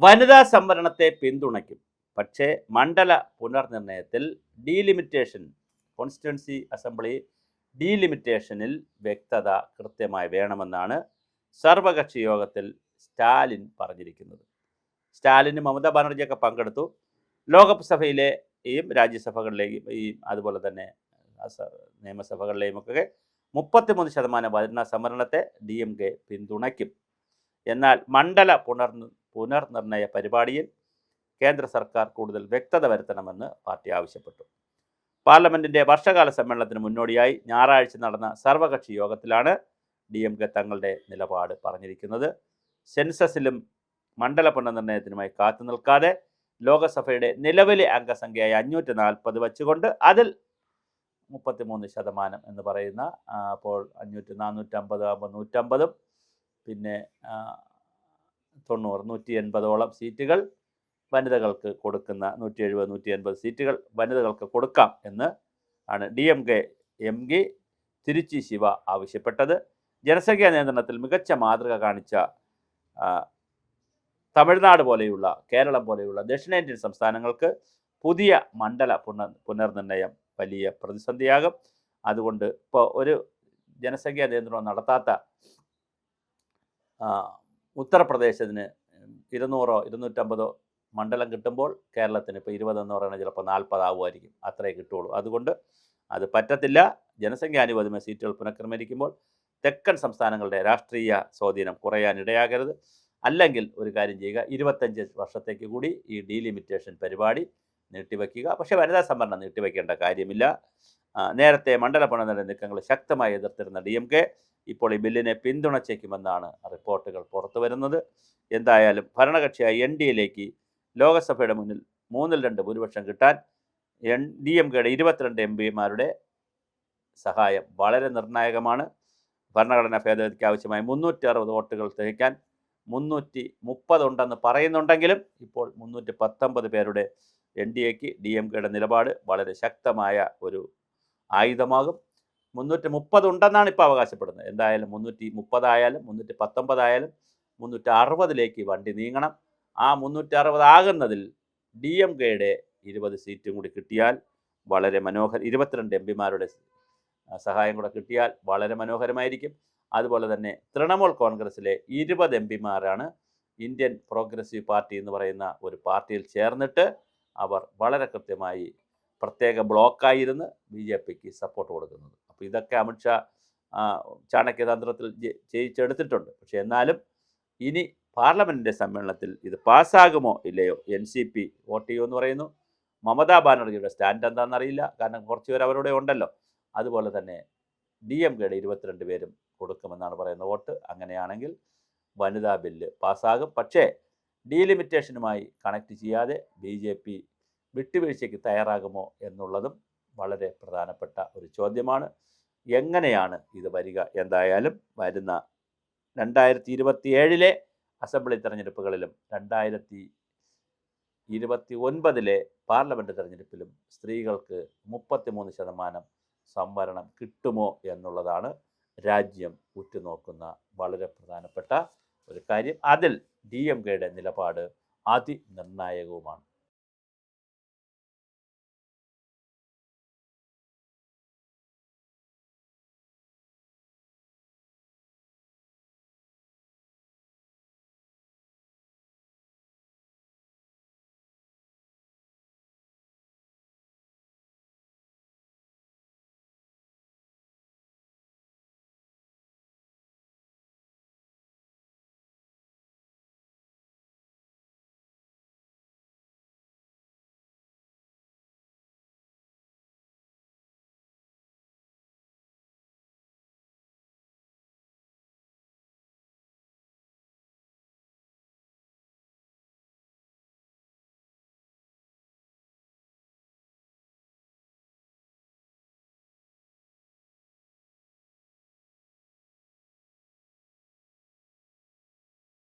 വനിതാ സംവരണത്തെ പിന്തുണയ്ക്കും. പക്ഷേ മണ്ഡല പുനർനിർണയത്തിൽ delimitation constituency assembly ഡീലിമിറ്റേഷനിൽ വ്യക്തത കൃത്യമായി വേണമെന്നാണ് സർവകക്ഷി യോഗത്തിൽ സ്റ്റാലിൻ പറഞ്ഞിരിക്കുന്നത്. സ്റ്റാലിനും മമതാ ബാനർജിയൊക്കെ പങ്കെടുത്തു. ലോകസഭയിലെയും രാജ്യസഭകളിലെയും അതുപോലെ തന്നെ നിയമസഭകളിലെയും ഒക്കെ 33% വനിതാ സംവരണത്തെ DMK പിന്തുണയ്ക്കും. എന്നാൽ മണ്ഡല പുനർനിർണയ പരിപാടിയിൽ കേന്ദ്ര സർക്കാർ കൂടുതൽ വ്യക്തത വരുത്തണമെന്ന് പാർട്ടി ആവശ്യപ്പെട്ടു. പാർലമെന്റിന്റെ വർഷകാല സമ്മേളനത്തിന് മുന്നോടിയായി ഞായറാഴ്ച നടന്ന സർവകക്ഷി യോഗത്തിലാണ് DMK തങ്ങളുടെ നിലപാട് പറഞ്ഞിരിക്കുന്നത്. സെൻസസിലും മണ്ഡല പുനർനിർണയത്തിനുമായി കാത്തു നിൽക്കാതെ ലോകസഭയുടെ നിലവിലെ അംഗസംഖ്യയായ 540 വച്ചുകൊണ്ട് അതിൽ 33% എന്ന് പറയുന്ന, അപ്പോൾ 450 ആകുമ്പോൾ 150, പിന്നെ 90 180ഓളം സീറ്റുകൾ വനിതകൾക്ക് കൊടുക്കുന്ന 170 180 സീറ്റുകൾ വനിതകൾക്ക് കൊടുക്കാം എന്ന് ആണ് DMK MP തിരുച്ചി ശിവ ആവശ്യപ്പെട്ടത്. ജനസംഖ്യാ നിയന്ത്രണത്തിൽ മികച്ച മാതൃക കാണിച്ച തമിഴ്നാട് പോലെയുള്ള, കേരളം പോലെയുള്ള ദക്ഷിണേന്ത്യൻ സംസ്ഥാനങ്ങൾക്ക് പുതിയ മണ്ഡല പുനർനിർണയം വലിയ പ്രതിസന്ധിയാകും. അതുകൊണ്ട് ഇപ്പോൾ ഒരു ജനസംഖ്യാ നിയന്ത്രണം നടത്താത്ത ഉത്തർപ്രദേശിന് 200 250 മണ്ഡലം കിട്ടുമ്പോൾ കേരളത്തിന് ഇപ്പോൾ 20 എന്ന് പറയുന്നത് ചിലപ്പോൾ 40 ആവുമായിരിക്കും, അത്രേ കിട്ടുള്ളൂ. അതുകൊണ്ട് അത് പറ്റത്തില്ല. ജനസംഖ്യാനുപാതികമായ സീറ്റുകൾ പുനഃക്രമീകരിക്കുമ്പോൾ തെക്കൻ സംസ്ഥാനങ്ങളുടെ രാഷ്ട്രീയ സ്വാധീനം കുറയാനിടയാകരുത്. അല്ലെങ്കിൽ ഒരു കാര്യം ചെയ്യുക, 25 വർഷത്തേക്ക് കൂടി ഈ ഡീലിമിറ്റേഷൻ പരിപാടി നീട്ടിവെക്കുക. പക്ഷേ വനിതാ സംവരണം നീട്ടിവെക്കേണ്ട കാര്യമില്ല. നേരത്തെ മണ്ഡല പുനർനിർണയ നീക്കങ്ങൾ ശക്തമായി എതിർത്തിരുന്ന DMK ഇപ്പോൾ ഈ ബില്ലിനെ പിന്തുണച്ചേക്കുമെന്നാണ് റിപ്പോർട്ടുകൾ പുറത്തു വരുന്നത്. എന്തായാലും ഭരണകക്ഷിയായ NDAയിലേക്ക് ലോകസഭയുടെ മുന്നിൽ 3/2 ഭൂരിപക്ഷം കിട്ടാൻ DMKയുടെ 22 MPമാരുടെ സഹായം വളരെ നിർണായകമാണ്. ഭരണഘടനാ ഭേദഗതിക്ക് ആവശ്യമായ 360 വോട്ടുകൾ തികയ്ക്കാൻ 330 ഉണ്ടെന്ന് പറയുന്നുണ്ടെങ്കിലും ഇപ്പോൾ 319 പേരുടെ NDAക്ക് DMKയുടെ നിലപാട് വളരെ ശക്തമായ ഒരു ആയുധമാകും. 330 ഉണ്ടെന്നാണ് ഇപ്പോൾ അവകാശപ്പെടുന്നത്. എന്തായാലും 330 ആയാലും 319 ആയാലും 360ലേക്ക് വണ്ടി നീങ്ങണം. ആ 360 ആകുന്നതിൽ DMKയുടെ 20 സീറ്റും കൂടി കിട്ടിയാൽ വളരെ 22 MPമാരുടെ സഹായം കൂടെ കിട്ടിയാൽ വളരെ മനോഹരമായിരിക്കും. അതുപോലെ തന്നെ തൃണമൂൽ കോൺഗ്രസിലെ 20 MPമാരാണ് ഇന്ത്യൻ പ്രോഗ്രസീവ് പാർട്ടി എന്ന് പറയുന്ന ഒരു പാർട്ടിയിൽ ചേർന്നിട്ട് അവർ വളരെ കൃത്യമായി പ്രത്യേക ബ്ലോക്കായിരുന്ന് BJPക്ക് സപ്പോർട്ട് കൊടുക്കുന്നത്. അപ്പോൾ ഇതൊക്കെ അമിത്ഷാ ചാണക്യതന്ത്രത്തിൽ ജയിച്ചെടുത്തിട്ടുണ്ട്. പക്ഷേ എന്നാലും ഇനി പാർലമെൻറ്റിൻ്റെ സമ്മേളനത്തിൽ ഇത് പാസ്സാകുമോ ഇല്ലയോ, NCP വോട്ട് ചെയ്യുമെന്ന് പറയുന്നു. മമതാ ബാനർജിയുടെ സ്റ്റാൻഡ് എന്താണെന്നറിയില്ല, കാരണം കുറച്ച് പേർ അവരുടെ ഉണ്ടല്ലോ. അതുപോലെ തന്നെ DMKയുടെ 22 പേരും കൊടുക്കുമെന്നാണ് പറയുന്ന വോട്ട്. അങ്ങനെയാണെങ്കിൽ വനിതാ ബില്ല് പാസ്സാകും. പക്ഷേ ഡീലിമിറ്റേഷനുമായി കണക്ട് ചെയ്യാതെ BJP വിട്ടുവീഴ്ചയ്ക്ക് തയ്യാറാകുമോ എന്നുള്ളതും വളരെ പ്രധാനപ്പെട്ട ഒരു ചോദ്യമാണ്. എങ്ങനെയാണ് ഇത് വരിക? എന്തായാലും വരുന്ന 2027 അസംബ്ലി തെരഞ്ഞെടുപ്പുകളിലും 2029 പാർലമെൻറ്റ് തെരഞ്ഞെടുപ്പിലും സ്ത്രീകൾക്ക് 33% സംവരണം കിട്ടുമോ എന്നുള്ളതാണ് രാജ്യം ഉറ്റുനോക്കുന്ന വളരെ പ്രധാനപ്പെട്ട ഒരു കാര്യം. അതിൽ DMKയുടെ നിലപാട് അതിനിർണായകവുമാണ്.